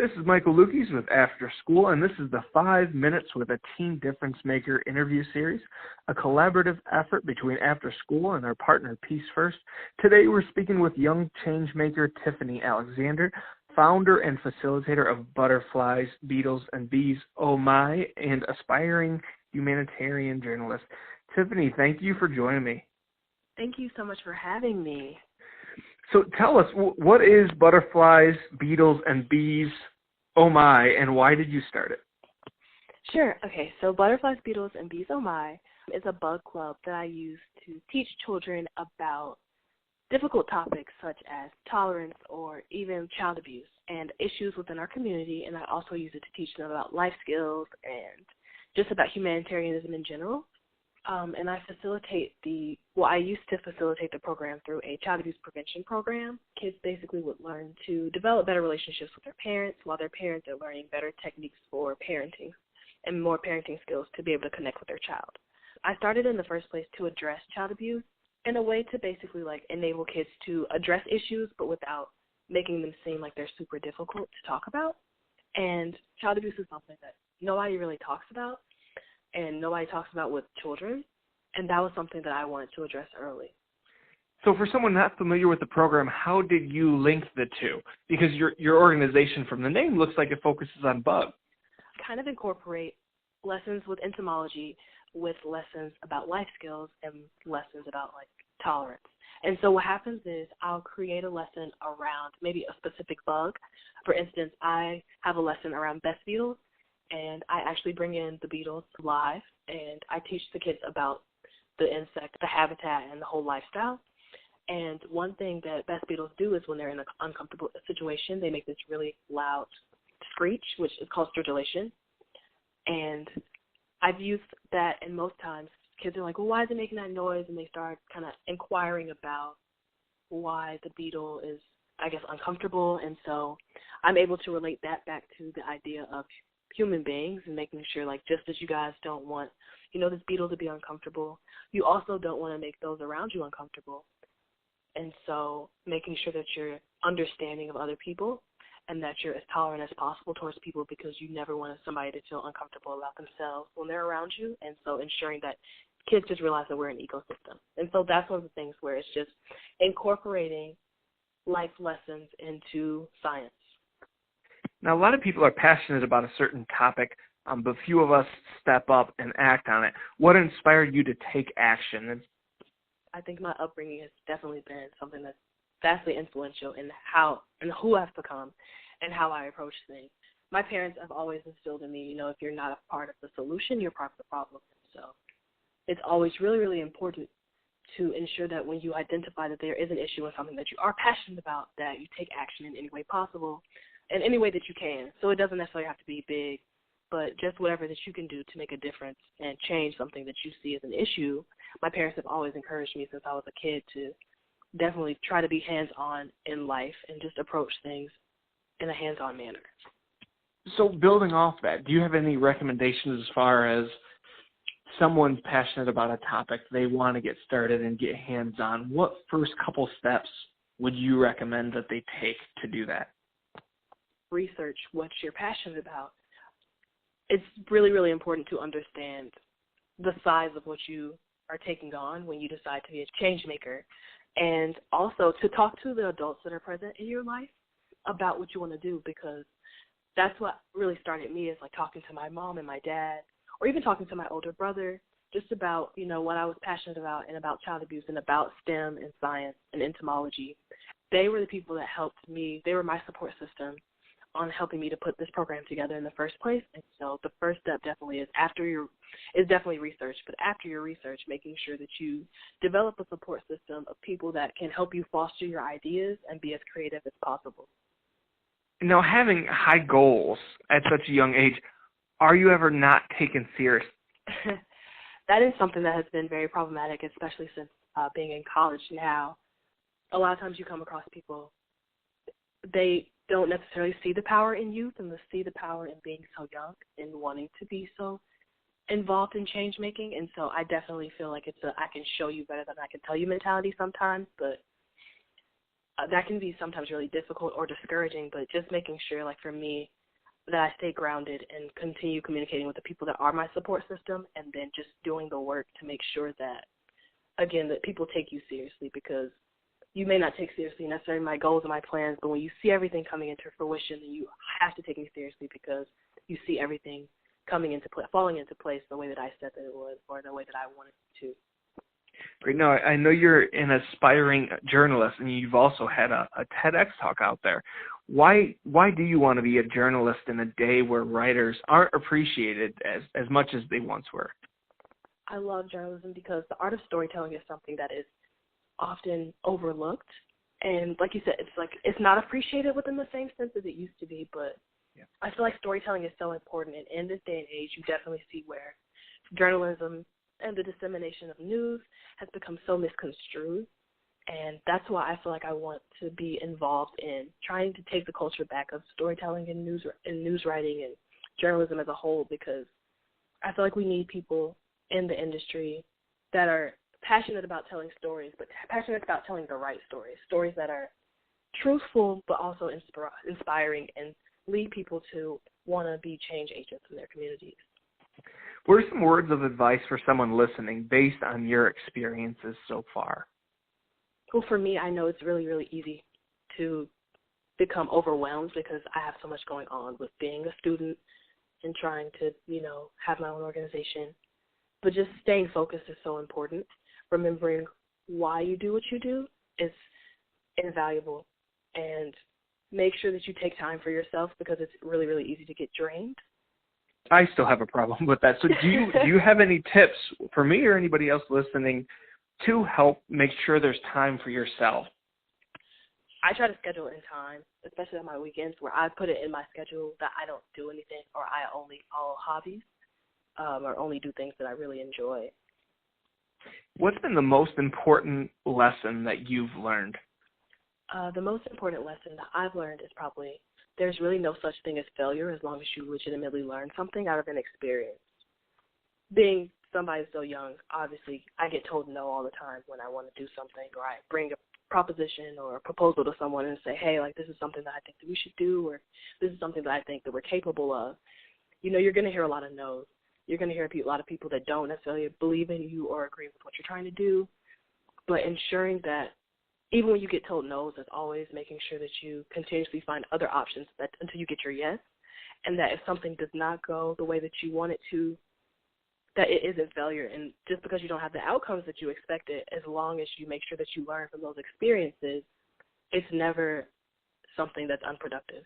This is Michael Lukes with After School, and this is the 5 Minutes with a Teen Difference Maker interview series, a collaborative effort between After School and our partner Peace First. Today we're speaking with young changemaker Tiffani Alexander, founder and facilitator of Butterflies, Beetles, and Bees, Oh My, and aspiring humanitarian journalist. Tiffani, thank you for joining me. Thank you so much for having me. So tell us, what is Butterflies, Beetles, and Bees, Oh My, and why did you start it? Sure. Okay, so Butterflies, Beetles, and Bees, Oh My is a bug club that I use to teach children about difficult topics such as tolerance or even child abuse and issues within our community, and I also use it to teach them about life skills and just about humanitarianism in general. And I I used to facilitate the program through a child abuse prevention program. Kids basically would learn to develop better relationships with their parents while their parents are learning better techniques for parenting and more parenting skills to be able to connect with their child. I started in the first place to address child abuse in a way to basically enable kids to address issues but without making them seem like they're super difficult to talk about. And child abuse is something that nobody really talks about. And nobody talks about with children, and that was something that I wanted to address early. So for someone not familiar with the program, how did you link the two? Because your organization from the name looks like it focuses on bugs. Kind of incorporate lessons with entomology with lessons about life skills and lessons about tolerance. And so what happens is I'll create a lesson around maybe a specific bug. For instance, I have a lesson around best beetles, and I actually bring in the beetles live, and I teach the kids about the insect, the habitat, and the whole lifestyle. And one thing that best beetles do is when they're in an uncomfortable situation, they make this really loud screech, which is called stridulation. And I've used that, and most times kids are like, well, why is it making that noise? And they start kind of inquiring about why the beetle is, I guess, uncomfortable. And so I'm able to relate that back to the idea of human beings and making sure, just as you guys don't want, this beetle to be uncomfortable, you also don't want to make those around you uncomfortable. And so making sure that you're understanding of other people and that you're as tolerant as possible towards people, because you never want somebody to feel uncomfortable about themselves when they're around you. And so ensuring that kids just realize that we're an ecosystem. And so that's one of the things where it's just incorporating life lessons into science. Now, a lot of people are passionate about a certain topic, but few of us step up and act on it. What inspired you to take action? I think my upbringing has definitely been something that's vastly influential in who I've become and how I approach things. My parents have always instilled in me, if you're not a part of the solution, you're part of the problem. So it's always really, really important to ensure that when you identify that there is an issue with something that you are passionate about, that you take action in any way possible, in any way that you can. So it doesn't necessarily have to be big, but just whatever that you can do to make a difference and change something that you see as an issue. My parents have always encouraged me since I was a kid to definitely try to be hands-on in life and just approach things in a hands-on manner. So building off that, do you have any recommendations as far as someone's passionate about a topic, they want to get started and get hands-on? What first couple steps would you recommend that they take to do that? Research what you're passionate about. It's really, really important to understand the size of what you are taking on when you decide to be a change maker, and also to talk to the adults that are present in your life about what you want to do, because that's what really started me, is talking to my mom and my dad, or even talking to my older brother, just about, what I was passionate about and about child abuse and about STEM and science and entomology. They were the people that helped me. They were my support system on helping me to put this program together in the first place. And so the first step definitely is definitely research, but after your research, making sure that you develop a support system of people that can help you foster your ideas and be as creative as possible. Now, having high goals at such a young age, are you ever not taken serious? That is something that has been very problematic, especially since being in college now. A lot of times you come across people, they don't necessarily see the power in youth and they see the power in being so young and wanting to be so involved in change making. And so I definitely feel like it's I can show you better than I can tell you mentality sometimes, but that can be sometimes really difficult or discouraging, but just making sure, like for me, that I stay grounded and continue communicating with the people that are my support system, and then just doing the work to make sure that, again, that people take you seriously, because you may not take seriously necessarily my goals and my plans, but when you see everything coming into fruition, then you have to take me seriously because you see everything coming into falling into place the way that I said that it would, or the way that I wanted it to. Right now, I know you're an aspiring journalist, and you've also had a TEDx talk out there. Why do you want to be a journalist in a day where writers aren't appreciated as much as they once were? I love journalism because the art of storytelling is something that is often overlooked, and like you said, it's not appreciated within the same sense as it used to be, but yeah. I feel like storytelling is so important, and in this day and age, you definitely see where journalism and the dissemination of news has become so misconstrued, and that's why I feel like I want to be involved in trying to take the culture back of storytelling and news writing and journalism as a whole, because I feel like we need people in the industry that are passionate about telling stories, but passionate about telling the right stories that are truthful but also inspiring and lead people to want to be change agents in their communities. What are some words of advice for someone listening based on your experiences so far? Well, for me, I know it's really, really easy to become overwhelmed because I have so much going on with being a student and trying to, have my own organization. But just staying focused is so important. Remembering why you do what you do is invaluable. And make sure that you take time for yourself, because it's really, really easy to get drained. I still have a problem with that. So do you have any tips for me or anybody else listening to help make sure there's time for yourself? I try to schedule in time, especially on my weekends, where I put it in my schedule that I don't do anything, or I only follow hobbies, or only do things that I really enjoy. What's been the most important lesson that you've learned? The most important lesson that I've learned is probably there's really no such thing as failure as long as you legitimately learn something out of an experience. Being somebody so young, obviously, I get told no all the time when I want to do something, or I bring a proposition or a proposal to someone and say, hey, this is something that I think that we should do, or this is something that I think that we're capable of. You're going to hear a lot of no's. You're going to hear a lot of people that don't necessarily believe in you or agree with what you're trying to do, but ensuring that even when you get told no's, as always, making sure that you continuously find other options until you get your yes, and that if something does not go the way that you want it to, that it isn't failure. And just because you don't have the outcomes that you expected, as long as you make sure that you learn from those experiences, it's never something that's unproductive.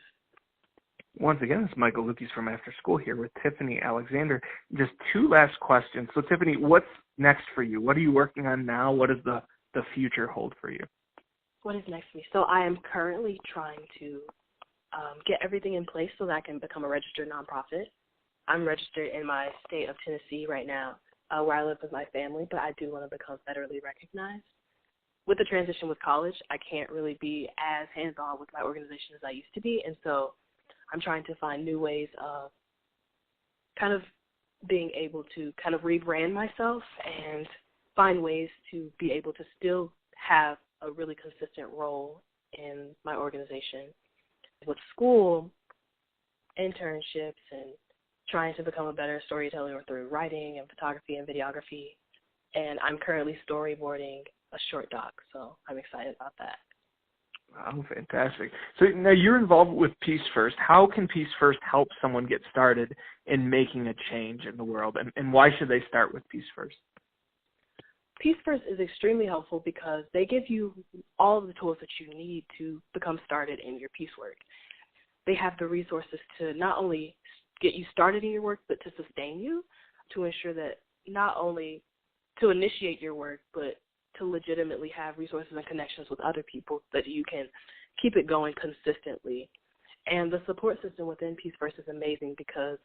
Once again, it's Michael Lukes from After School here with Tiffani Alexander. Just two last questions. So, Tiffani, what's next for you? What are you working on now? What does the future hold for you? What is next for me? So I am currently trying to get everything in place so that I can become a registered nonprofit. I'm registered in my state of Tennessee right now, where I live with my family, but I do want to become federally recognized. With the transition with college, I can't really be as hands-on with my organization as I used to be, and so I'm trying to find new ways of kind of being able to kind of rebrand myself and find ways to be able to still have a really consistent role in my organization. With school, internships, and trying to become a better storyteller through writing and photography and videography. And I'm currently storyboarding a short doc, so I'm excited about that. Wow, fantastic. So now you're involved with Peace First. How can Peace First help someone get started in making a change in the world, and why should they start with Peace First? Peace First is extremely helpful because they give you all of the tools that you need to become started in your peace work. They have the resources to not only get you started in your work, but to sustain you, to ensure that not only to initiate your work, but to legitimately have resources and connections with other people so that you can keep it going consistently. And the support system within Peace First is amazing because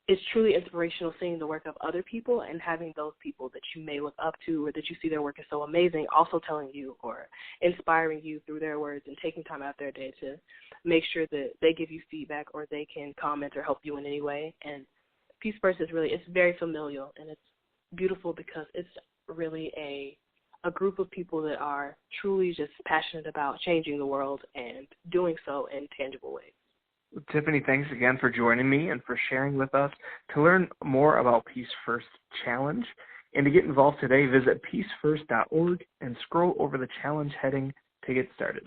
it's truly inspirational seeing the work of other people and having those people that you may look up to or that you see their work is so amazing also telling you or inspiring you through their words and taking time out their day to make sure that they give you feedback or they can comment or help you in any way. And Peace First is really, it's very familial and it's beautiful because it's really a a group of people that are truly just passionate about changing the world and doing so in tangible ways. Tiffani, thanks again for joining me and for sharing with us. To learn more about Peace First Challenge and to get involved today, visit peacefirst.org and scroll over the challenge heading to get started.